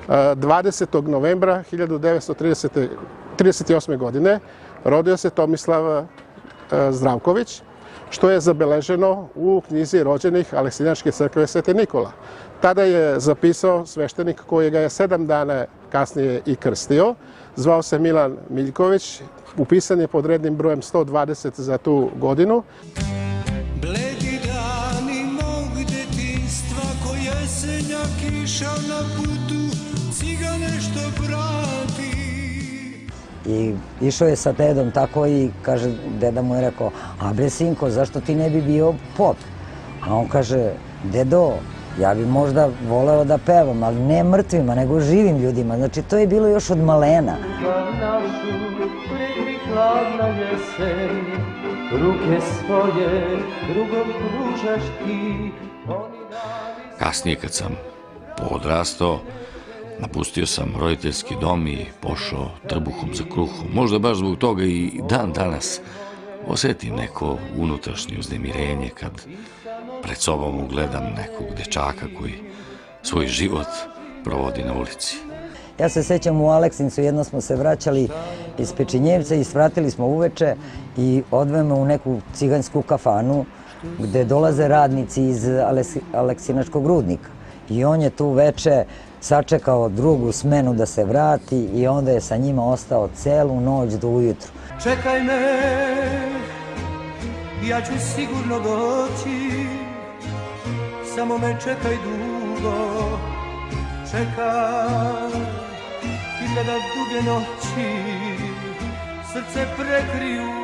20. novembra 1938. godine rodio se Tomislav Zdravković, što je zabeleženo u knjizi rođenih Aleksinačke crkve Sveti Nikola. Tada je zapisao sveštenik koji ga je 7 dana kasnije i krstio. Zvao se Milan Miljković, upisan je pod rednim brojem 120 za tu godinu. Bledi dani mog detinjstva, ko jesenja kiša na putu, cigane što prati. I išao je sa dedom tako i kaže, deda mu je rekao, a bre sinko, zašto ti ne bi bio pop? A on kaže, dedo, ja bi možda voleo da pevam, ali ne mrtvima, nego živim ljudima. Znači, to je bilo još od malena. Kasnije, kad sam odrastao, napustio sam roditeljski dom i pošao trbuhom za kruhom. Možda baš zbog toga i dan danas osjetim neko unutrašnje uznemirenje kad pred sobom ugledam nekog dečaka koji svoj život provodi na ulici. Ja se sećam u Aleksincu, jedno smo se vraćali iz Pečinjevca i svratili smo uveče i odvemo u neku cigansku kafanu gde dolaze radnici iz Aleksinačkog rudnika. I on je tu veče sačekao drugu smenu da se vrati i onda je sa njima ostao celu noć do ujutru. Čekaj me, ja ću sigurno doći, samo me čekaj dugo, čekaj i kada duge noći srce prekriju